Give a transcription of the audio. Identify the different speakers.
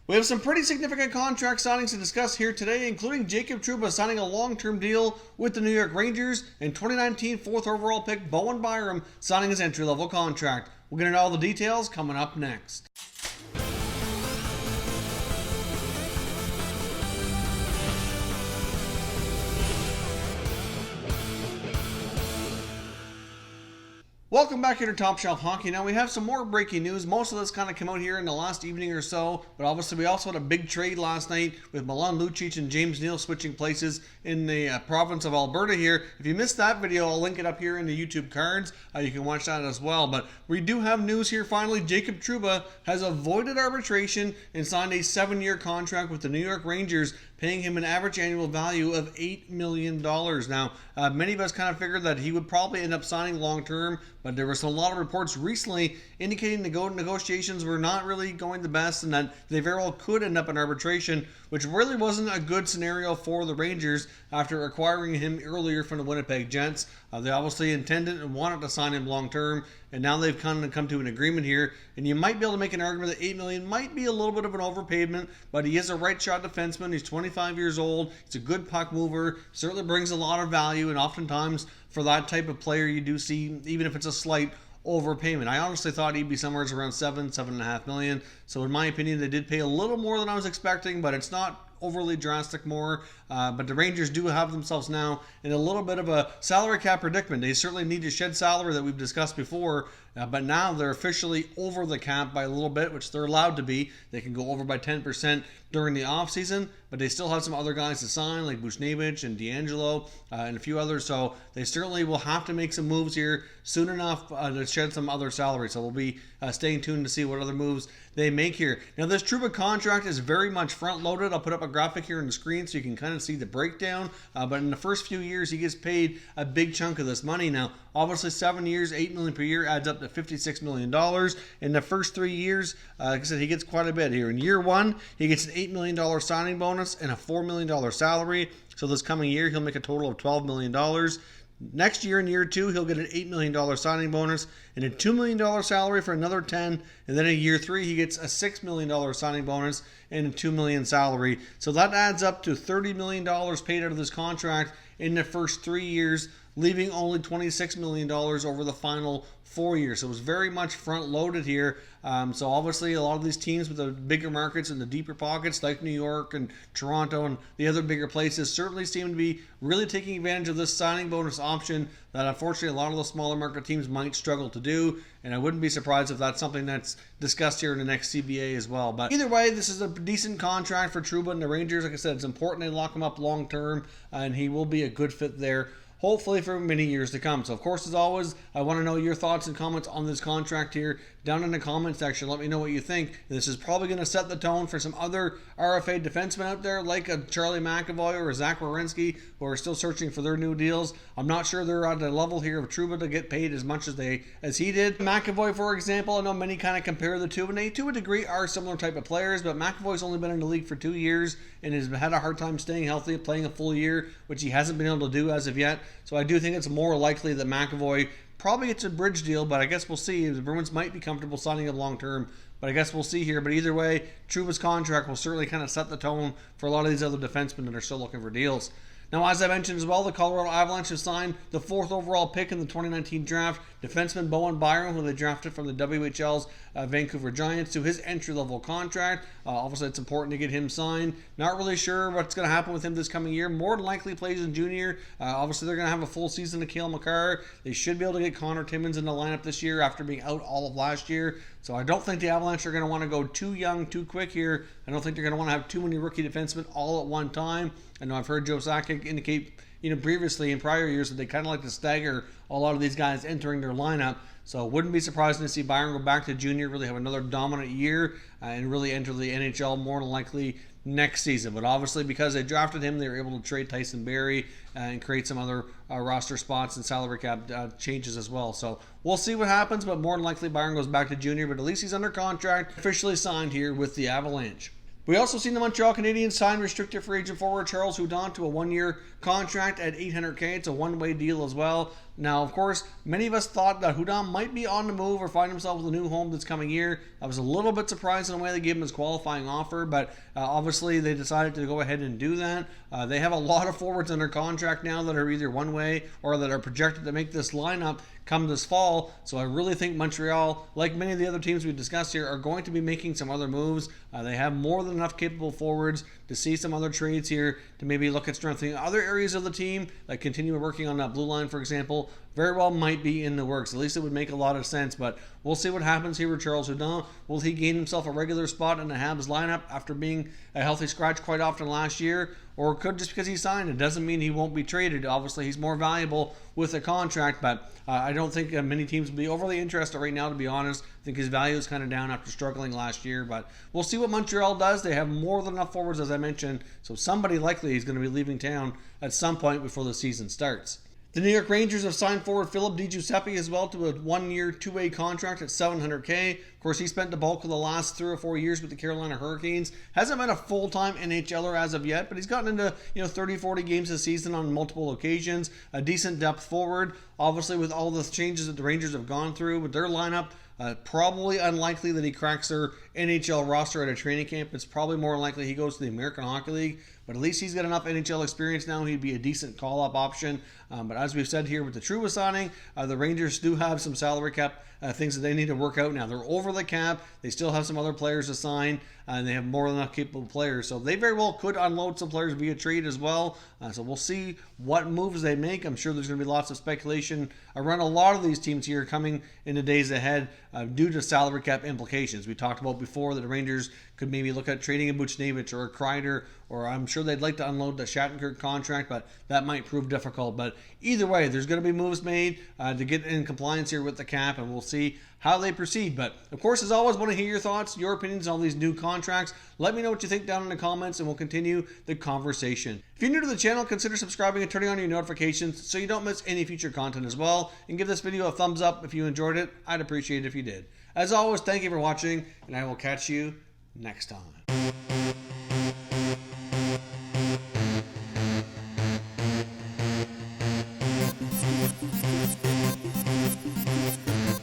Speaker 1: We have some pretty significant contract signings to discuss here today, including Jacob Trouba signing a long-term deal with the New York Rangers and 2019 fourth overall pick Bowen Byram signing his entry-level contract. We'll get into all the details coming up next. Welcome back here to Top Shelf Hockey. Now we have some more breaking news. Most of this kind of came out here in the last evening or so, but obviously we also had a big trade last night with Milan Lucic and James Neal switching places in the province of Alberta here. If you missed that video, I'll link it up here in the YouTube cards. You can watch that as well. But we do have news here finally. Jacob Trouba has avoided arbitration and signed a 7-year contract with the New York Rangers, paying him an average annual value of $8 million. Now, many of us kind of figured that he would probably end up signing long-term, but there was a lot of reports recently indicating the negotiations were not really going the best and that they very well could end up in arbitration, which really wasn't a good scenario for the Rangers after acquiring him earlier from the Winnipeg Jets. They obviously intended and wanted to sign him long-term, and now they've kind of come to an agreement here, and you might be able to make an argument that $8 million might be a little bit of an overpayment, but he is a right-shot defenseman. He's 25 years old. He's a good puck mover, certainly brings a lot of value, and oftentimes for that type of player you do see, even if it's a slight overpayment. I honestly thought he'd be somewhere around $7.5 million. So in my opinion, they did pay a little more than I was expecting, but it's not overly drastic more. But the Rangers do have themselves now in a little bit of a salary cap predicament. They certainly need to shed salary that we've discussed before, but now they're officially over the cap by a little bit, which they're allowed to be. They can go over by 10% during the offseason, but they still have some other guys to sign, like Buchnevich and D'Angelo and a few others. So they certainly will have to make some moves here soon enough to shed some other salary. So we'll be staying tuned to see what other moves they make here. Now, this Trouba contract is very much front-loaded. I'll put up a graphic here on the screen so you can kind of see the breakdown. But in the first few years, he gets paid a big chunk of this money. Now, obviously, 7 years, $8 million per year adds up to $56 million. In the first 3 years, like I said, he gets quite a bit here. In year one, he gets an $8 million signing bonus and a $4 million salary. So this coming year, he'll make a total of $12 million. Next year, in year two, he'll get an $8 million signing bonus and a $2 million salary for another 10. And then in year three, he gets a $6 million signing bonus and a $2 million salary. So that adds up to $30 million paid out of this contract in the first 3 years, leaving only $26 million over the final 4 years. So it was very much front-loaded here. So obviously a lot of these teams with the bigger markets and the deeper pockets like New York and Toronto and the other bigger places certainly seem to be really taking advantage of this signing bonus option that unfortunately a lot of the smaller market teams might struggle to do. And I wouldn't be surprised if that's something that's discussed here in the next CBA as well. But either way, this is a decent contract for Trouba and the Rangers. Like I said, it's important they lock him up long-term, and he will be a good fit there, hopefully for many years to come. So, of course, as always, I want to know your thoughts and comments on this contract here down in the comment section. Let me know what you think. This is probably going to set the tone for some other RFA defensemen out there, like a Charlie McAvoy or a Zach Werenski, who are still searching for their new deals. I'm not sure they're at the level here of Trouba to get paid as much as he did. McAvoy, for example, I know many kind of compare the two, and they, to a degree, are similar type of players, but McAvoy's only been in the league for 2 years and has had a hard time staying healthy, playing a full year, which he hasn't been able to do as of yet. So I do think it's more likely that McAvoy probably gets a bridge deal, but I guess we'll see. The Bruins might be comfortable signing him long-term, but I guess we'll see here. But either way, Trouba's contract will certainly kind of set the tone for a lot of these other defensemen that are still looking for deals. Now, as I mentioned as well, the Colorado Avalanche have signed the fourth overall pick in the 2019 draft, defenseman Bowen Byron, who they drafted from the WHL's Vancouver Giants, to his entry-level contract. Obviously, it's important to get him signed. Not really sure what's going to happen with him this coming year. More than likely plays in junior. Obviously, they're going to have a full season of Cale Makar. They should be able to get Connor Timmins in the lineup this year after being out all of last year. So I don't think the Avalanche are going to want to go too young, too quick here. I don't think they're going to want to have too many rookie defensemen all at one time. I know I've heard Joe Sakic indicate, previously in prior years that they kind of like to stagger a lot of these guys entering their lineup. So wouldn't be surprising to see Byron go back to junior, really have another dominant year, and really enter the NHL more than likely next season. But obviously, because they drafted him, they were able to trade Tyson Barrie and create some other roster spots and salary cap changes as well. So we'll see what happens, but more than likely Byron goes back to junior, but at least he's under contract, officially signed here with the Avalanche. We also seen the Montreal Canadiens sign restricted free agent forward Charles Hudon to a one-year contract at $800K. It's a one-way deal as well. Now, of course, many of us thought that Hudon might be on the move or find himself with a new home this coming year. I was a little bit surprised in the way they gave him his qualifying offer, but obviously they decided to go ahead and do that. They have a lot of forwards under contract now that are either one-way or that are projected to make this lineup come this fall. So I really think Montreal, like many of the other teams we've discussed here, are going to be making some other moves. They have more than enough capable forwards to see some other trades here to maybe look at strengthening other areas of the team, like continue working on that blue line, for example. Very well might be in the works. At least it would make a lot of sense, but we'll see what happens here with Charles Hudon. Will he gain himself a regular spot in the Habs lineup after being a healthy scratch quite often last year? Or could just because he signed, it doesn't mean he won't be traded. Obviously, he's more valuable with a contract, but I don't think many teams will be overly interested right now, to be honest. I think his value is kind of down after struggling last year, but we'll see what Montreal does. They have more than enough forwards, as I mentioned, so somebody likely is going to be leaving town at some point before the season starts. The New York Rangers have signed forward Phillip Di Giuseppe as well to a one-year, two-way contract at $700K. Of course, he spent the bulk of the last 3 or 4 years with the Carolina Hurricanes. Hasn't been a full-time NHLer as of yet, but he's gotten into 30, 40 games this season on multiple occasions. A decent depth forward. Obviously, with all the changes that the Rangers have gone through with their lineup, probably unlikely that he cracks their NHL roster at a training camp. It's probably more likely he goes to the American Hockey League, but at least he's got enough NHL experience now. He'd be a decent call-up option. But as we've said here with the Trouba signing, the Rangers do have some salary cap things that they need to work out now. They're over the cap. They still have some other players to sign, and they have more than enough capable players. So they very well could unload some players via trade as well. So we'll see what moves they make. I'm sure there's going to be lots of speculation around a lot of these teams here coming in the days ahead due to salary cap implications. We talked about before that the Rangers could maybe look at trading a Buchnevich or a Kreider, or I'm sure they'd like to unload the Shattenkirk contract, but that might prove difficult. But either way, there's going to be moves made to get in compliance here with the cap, and we'll see how they proceed. But of course, as always, want to hear your thoughts, your opinions on these new contracts. Let me know what you think down in the comments, and we'll continue the conversation. If you're new to the channel, consider subscribing and turning on your notifications so you don't miss any future content as well. And give this video a thumbs up if you enjoyed it. I'd appreciate it if you did. As always, thank you for watching, and I will catch you next time.